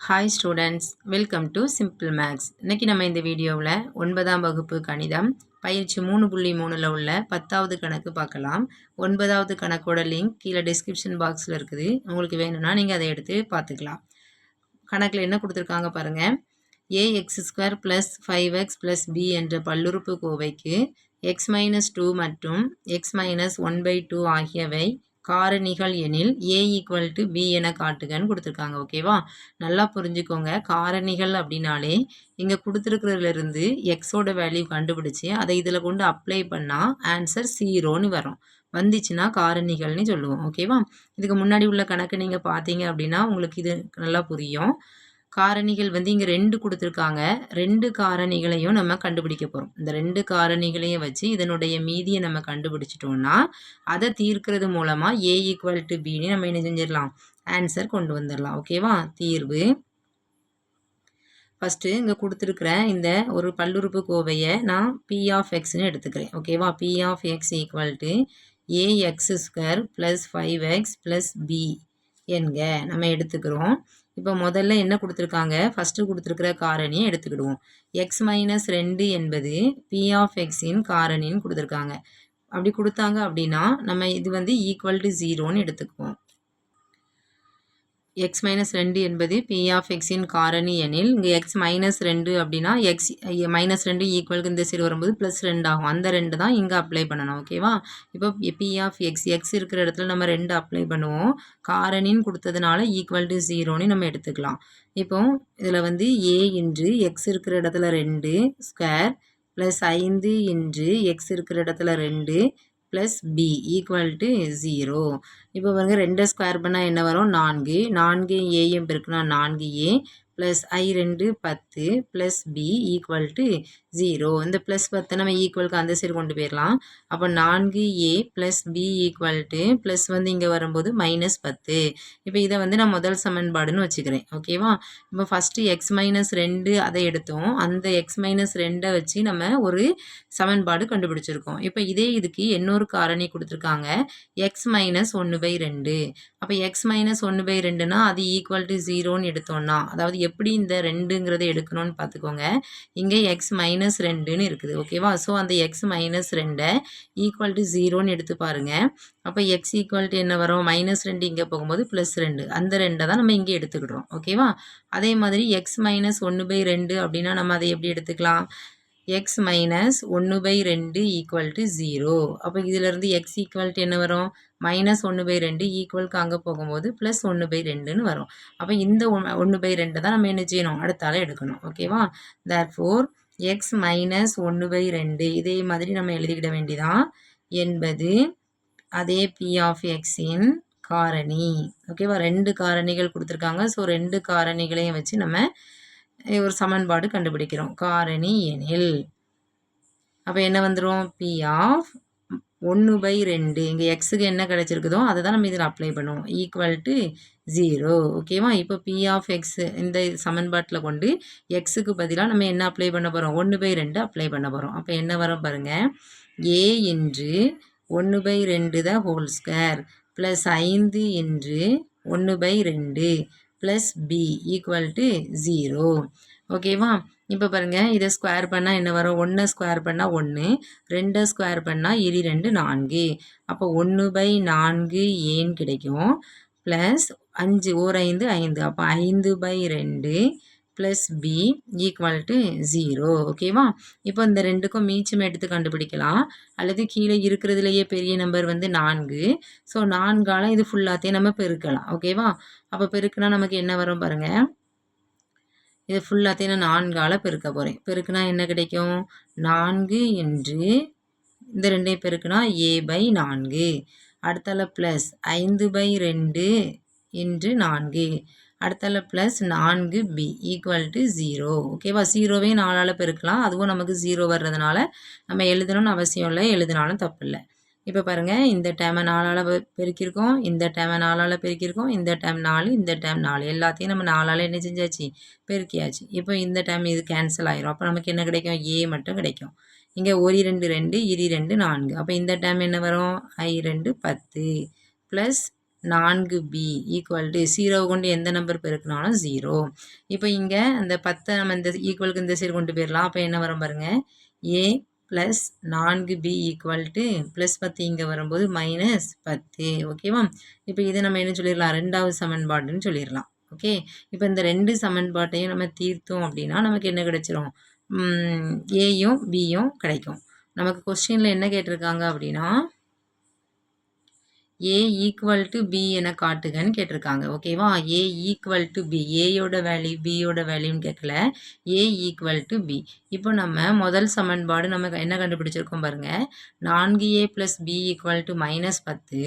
Hi students, welcome to simple maths. இன்றைக்கி நம்ம இந்த வீடியோவில் 9ஆம் வகுப்பு கணிதம் பயிற்சி 3.3ல் உள்ள 10வது கணக்கு பார்க்கலாம். 9வது கணக்கோட லிங்க் கீழே டிஸ்கிரிப்ஷன் பாக்ஸில் இருக்குது. உங்களுக்கு வேணும்னா நீங்கள் அதை எடுத்து பார்த்துக்கலாம். கணக்கில் என்ன கொடுத்துருக்காங்க பாருங்கள். ax² + 5x + b என்ற பல்லுறுப்பு கோவைக்கு x-2 மற்றும் x-1/2 ஆகியவை காரணிகள் எனில் a = b என காட்டுகன்னு கொடுத்துருக்காங்க. ஓகேவா, நல்லா புரிஞ்சுக்கோங்க. காரணிகள் அப்படின்னாலே இங்கே கொடுத்துருக்கிறதுலேருந்து எக்ஸோட வேல்யூ கண்டுபிடிச்சி அதை இதில் கொண்டு அப்ளை பண்ணால் ஆன்சர் 0ன்னு வரும். வந்துச்சுன்னா காரணிகள்னு சொல்லுவோம். ஓகேவா, இதுக்கு முன்னாடி உள்ள கணக்கு நீங்கள் பார்த்தீங்க அப்படின்னா உங்களுக்கு இது நல்லா புரியும். காரணிகள் இங்கே 2 கொடுத்துருக்காங்க. 2 காரணிகளையும் நம்ம கண்டுபிடிக்க போகிறோம். இந்த 2 காரணிகளையும் வச்சு இதனுடைய மீதியை நம்ம கண்டுபிடிச்சிட்டோம்னா அதை தீர்க்கிறது மூலமாக a = bன்னு நம்ம என்ன செஞ்சிடலாம், ஆன்சர் கொண்டு வந்துடலாம். ஓகேவா, தீர்வு ஃபஸ்ட்டு இங்கே கொடுத்துருக்குற இந்த ஒரு பல்லுறுப்பு கோவையை நான் p(x)ன்னு எடுத்துக்கிறேன். ஓகேவா, p(x) = ax² + 5x + b என்க நம்ம எடுத்துக்கிறோம். இப்போ முதல்ல என்ன கொடுத்துருக்காங்க, ஃபஸ்ட்டு கொடுத்துருக்கிற காரணியை எடுத்துக்கிடுவோம். x-2 என்பது p(x)ன் காரணின்னு கொடுத்துருக்காங்க. அப்படி கொடுத்தாங்க அப்படின்னா நம்ம இது =0ன்னு எடுத்துக்குவோம். x-2 என்பது p(x)ன் காரணி எனில் இங்கே x-2 அப்படின்னா x-2 ஈக்குவலுக்கு இந்த சைடு வரும்போது +2 ஆகும். அந்த 2 தான் இங்கே அப்ளை பண்ணணும். ஓகேவா, இப்போ p(x) இருக்கிற இடத்துல நம்ம 2 அப்ளை பண்ணுவோம். காரணின்னு கொடுத்ததுனால =0ன்னு நம்ம எடுத்துக்கலாம். இப்போ இதில் a இன்று x இருக்கிற இடத்துல 2 ஸ்கொயர் + 5 இன்று x இருக்கிற இடத்துல 2 + b = 0. இப்போ பாருங்க, 2 ஸ்கொயர் பண்ணால் என்ன வரும், 4. 4 ஏயும் பெருக்குனா 4a + i2 10 + b = 0. இந்த +10 நம்ம ஈக்குவலுக்கு அந்த சைடு கொண்டு போயிடலாம். அப்போ 4a + b = ப்ளஸ் இங்கே வரும்போது -10. இப்போ இதை நான் முதல் சமன்பாடுன்னு வச்சுக்கிறேன். ஓகேவா, இப்போ ஃபஸ்ட்டு x-2 அதை எடுத்தோம். அந்த x-2 வச்சு நம்ம ஒரு சமன்பாடு கண்டுபிடிச்சிருக்கோம். இப்போ இதே இதுக்கு இன்னொரு காரணி கொடுத்துருக்காங்க, x-1/2. அப்போ x-1/2னா அது =0ன்னு எடுத்தோம்னா, அதாவது எப்படி இந்த 2ங்கிறத எடுக்கணும்னு பார்த்துக்கோங்க. இங்கே x-2ன்னு இருக்குது. ஓகேவா, ஸோ அந்த x-2 =0ன்னு எடுத்து பாருங்க. அப்போ x என்ன வரும், -2 இங்கே போகும்போது +2. அந்த 2 தான் நம்ம இங்கே எடுத்துக்கிடுறோம். ஓகேவா, அதே மாதிரி x-1/2 அப்படின்னா நம்ம அதை எப்படி எடுத்துக்கலாம், x-1/2 = 0. அப்போ இதிலிருந்து x என்ன வரும், -1/2 ஈக்குவலுக்கு அங்கே போகும்போது +1/2ன்னு வரும். அப்போ இந்த 1/2 தான் நம்ம என்ன செய்யணும், அடுத்தால எடுக்கணும். ஓகேவா, therefore x-1/2 இதே மாதிரி நம்ம எழுதிக்கிட வேண்டியதான் என்பது அதே p(x)ன் காரணி. ஓகேவா, 2 காரணிகள் கொடுத்துருக்காங்க. ஸோ 2 காரணிகளையும் வச்சு நம்ம ஒரு சமன்பாடு கண்டுபிடிக்கிறோம். காரணி எனில் அப்போ என்ன வந்துடும், p(1/2) இங்கே எக்ஸுக்கு என்ன கிடைச்சிருக்குதோ அதை தான் நம்ம இதில் அப்ளை பண்ணுவோம், =0. ஓகேவா, இப்போ p(x) இந்த சமன்பாட்டில் கொண்டு எக்ஸுக்கு பதிலாக நம்ம என்ன அப்ளை பண்ண போகிறோம், 1/2 அப்ளை பண்ண போகிறோம். அப்போ என்ன வரும் பாருங்கள், a இன்று 1/2 த ஹோல் ஸ்கொயர் + 5 இன்று 1/2 + b = 0. ஓகேவா, இப்போ பாருங்கள், இதை ஸ்கொயர் பண்ணால் என்ன வரும், 1 ஸ்கொயர் பண்ணால் 1, 2 ஸ்கொயர் பண்ணால் 2 4. அப்போ 1/4 ஏன்னு கிடைக்கும். ப்ளஸ் 5 1 5 5. அப்போ 5/2 + b = 0. ஓகேவா, இப்போ இந்த 2க்கும் மீச்சம் எடுத்து கண்டுபிடிக்கலாம். அல்லது கீழே இருக்கிறதுலையே பெரிய நம்பர் 4. ஸோ 4ஆல் இது ஃபுல்லாத்தையும் நம்ம பெருக்கலாம். ஓகேவா, அப்போ பெருக்குனா நமக்கு என்ன வரும் பாருங்கள், இது ஃபுல்லாத்தையும் நான் 4ஆல் பெருக்க போகிறேன். பெருக்குனா என்ன கிடைக்கும், 4 என்று இந்த 2ஐயும் பெருக்குனா a/4. அடுத்தால ப்ளஸ் 5/2 × 4. அடுத்தால ப்ளஸ் 4b = 0. ஓகேவா, 0வே 4ஆல் பெருக்கலாம். அதுவும் நமக்கு 0 வர்றதுனால நம்ம எழுதணும்னு அவசியம் இல்லை, எழுதினாலும் தப்பு இல்லை. இப்போ பாருங்கள், இந்த டேமை 4ஆல் பெருக்கியிருக்கோம், இந்த டேமை 4ஆல் பெருக்கியிருக்கோம், இந்த டேம் 4, இந்த டேம் 4, எல்லாத்தையும் நம்ம 4ஆல் என்ன செஞ்சாச்சு, பெருக்கியாச்சு. இப்போ இந்த டேம் இது கேன்சல் ஆயிரும். அப்போ நமக்கு என்ன கிடைக்கும், a மட்டும் கிடைக்கும். இங்கே 1 2 2 2 4. அப்போ இந்த டேம் என்ன வரும், i2 10 + 4b ஈக்குவல் டு 0 கொண்டு எந்த நம்பர் பெருக்கினாலும் 0. இப்போ இங்கே அந்த 10 நம்ம இந்த ஈக்குவலுக்கு இந்த சைடு கொண்டு போயிடலாம். அப்போ என்ன வரும் பாருங்க, a plus 4b equal to plus 10 இங்கே வரும்போது -10. ஓகேவா? இப்போ இதை நம்ம என்ன சொல்லிடலாம், ரெண்டாவது சமன்பாடுன்னு சொல்லிடலாம். ஓகே, இப்போ இந்த ரெண்டு சமன்பாட்டையும் நம்ம தீர்த்தோம் அப்படின்னா நமக்கு என்ன கிடைச்சிரும், ஏயும் பியும் கிடைக்கும். நமக்கு கொஸ்டினில் என்ன கேட்டிருக்காங்க அப்படின்னா ஏ ஈக்குவல் டு பி என காட்டுகன்னு கேட்டிருக்காங்க. ஓகேவா? ஏ ஈக்குவல் டு பி, ஏயோட வேல்யூ பியோட வேல்யூன்னு கேட்கல, ஏ ஈக்குவல் டு பி. இப்போ நம்ம முதல் சமன்பாடு நம்ம என்ன கண்டுபிடிச்சிருக்கோம் பாருங்க, 4a plus B equal to -10.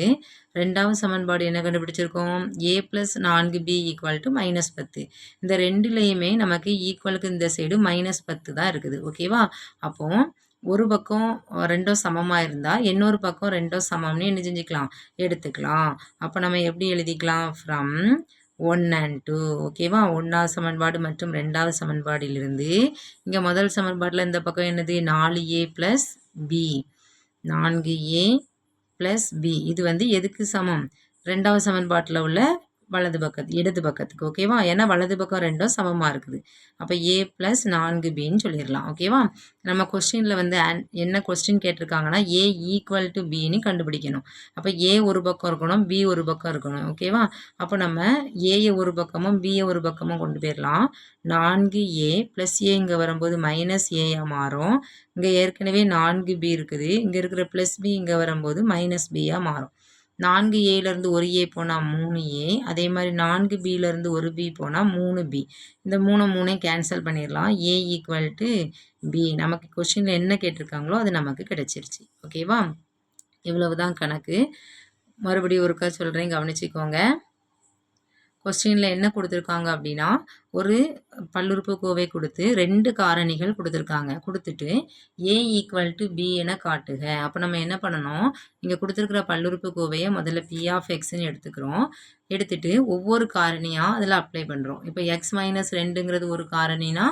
ரெண்டாவது சமன்பாடு என்ன கண்டுபிடிச்சிருக்கோம், a plus 4b equal to -10. இந்த ரெண்டுலேயுமே நமக்கு ஈக்குவலுக்கு இந்த சைடு -10 தான் இருக்குது. ஓகேவா? அப்போ ஒரு பக்கம் ரெண்டும் சமமாக இருந்தால் இன்னொரு பக்கம் ரெண்டும் சமம்னு என்ன செஞ்சுக்கலாம், எடுத்துக்கலாம். அப்போ நம்ம எப்படி எழுதிக்கலாம், ஃப்ரம் 1 and 2. ஓகேவா? 1வது சமன்பாடு மற்றும் 2வது சமன்பாடிலிருந்து இங்கே முதல் சமன்பாட்டில் இந்த பக்கம் என்னது, 4a plus B, 4a plus B. இது வந்து எதுக்கு சமம், ரெண்டாவது சமன்பாட்டில் உள்ள வலது பக்கத்து இடது பக்கத்துக்கு. ஓகேவா? ஏன்னா வலது பக்கம் ரெண்டும் சமமாக இருக்குது. அப்போ a ப்ளஸ் 4bன்னு சொல்லிடலாம். ஓகேவா? நம்ம கொஸ்டினில் வந்து என்ன கொஸ்டின் கேட்டிருக்காங்கன்னா a ஈக்குவல் டு பின்னு கண்டுபிடிக்கணும். அப்போ a ஒரு பக்கம் இருக்கணும், b ஒரு பக்கம் இருக்கணும். ஓகேவா? அப்போ நம்ம ஏயை ஒரு பக்கமும் பியை ஒரு பக்கமும் கொண்டு போயிடலாம். 4a ப்ளஸ் a இங்கே வரும்போது -a மாறும். இங்கே ஏற்கனவே 4b இருக்குது, இங்கே இருக்கிற ப்ளஸ் b இங்கே வரும்போது -bயாக மாறும். 4aலேருந்து ஒரு a போனால் 3a, அதே மாதிரி 4bலேருந்து ஒரு b போனால் 3b. இந்த 3 கேன்சல் பண்ணிடலாம். a equal to b. நமக்கு கொஸ்டினில் என்ன கேட்டிருக்காங்களோ அது நமக்கு கிடைச்சிருச்சு. ஓகேவா? இவ்வளவு தான் கணக்கு. மறுபடியும் ஒருக்கா சொல்கிறேன், கவனிச்சிக்கோங்க. கொஸ்டினில் என்ன கொடுத்துருக்காங்க அப்படின்னா, ஒரு பல்லுறுப்புக்கோவை கொடுத்து 2 காரணிகள் கொடுத்துருக்காங்க. கொடுத்துட்டு a ஈக்குவல் டு b என காட்டுக. அப்போ நம்ம என்ன பண்ணணும், இங்கே கொடுத்துருக்கிற பல்லுறுப்புக்கோவையை முதல்ல p ஆஃப் எக்ஸ்ன்னு எடுத்துக்கிறோம். எடுத்துட்டு ஒவ்வொரு காரணியாக அதில் அப்ளை பண்ணுறோம். இப்போ x - 2ங்கிறது ஒரு காரணினா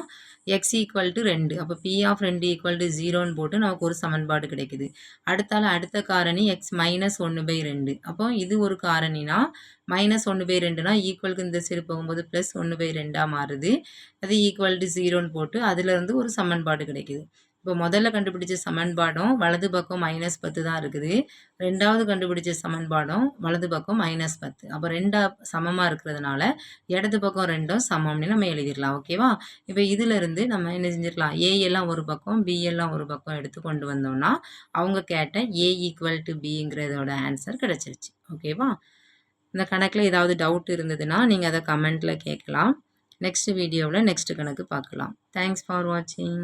x ஈக்குவல் டு 2. அப்போ p ஆஃப் 2 ஈக்குவல் டு 0ன்னு போட்டு நமக்கு ஒரு சமன்பாடு கிடைக்குது. அடுத்த காரணி x - 1/2. அப்போ இது ஒரு காரணினா -1/2னா ஈக்குவலுக்கு இந்த சைடு போகும்போது +1/2 மாறுது. அது ஈக்குவல் டு 0ன்னு போட்டு அதிலிருந்து ஒரு சமன்பாடு கிடைக்குது. இப்போ முதல்ல கண்டுபிடிச்ச சமன்பாடும் வலது பக்கம் -10 தான் இருக்குது. ரெண்டாவது கண்டுபிடிச்ச சமன்பாடும் வலது பக்கம் -10. அப்போ ரெண்டா சமமாக இருக்கிறதுனால இடது பக்கம் ரெண்டும் சமம்னு நம்ம எழுதிடலாம். ஓகேவா? இப்போ இதிலிருந்து நம்ம என்ன செஞ்சிடலாம், ஏ எல்லாம் ஒரு பக்கம் பி எல்லாம் ஒரு பக்கம் எடுத்து கொண்டு வந்தோம்னா அவங்க கேட்ட a ஈக்குவல் டு பிங்கிறதோட ஆன்சர் கிடச்சிருச்சு. ஓகேவா? இந்த கணக்கில் ஏதாவது டவுட் இருந்ததுன்னா நீங்கள் அதை கமெண்ட்டில் கேட்கலாம். நெக்ஸ்ட் வீடியோவில் நெக்ஸ்ட் கணக்கு பார்க்கலாம். தேங்க்ஸ் ஃபார் வாட்சிங்.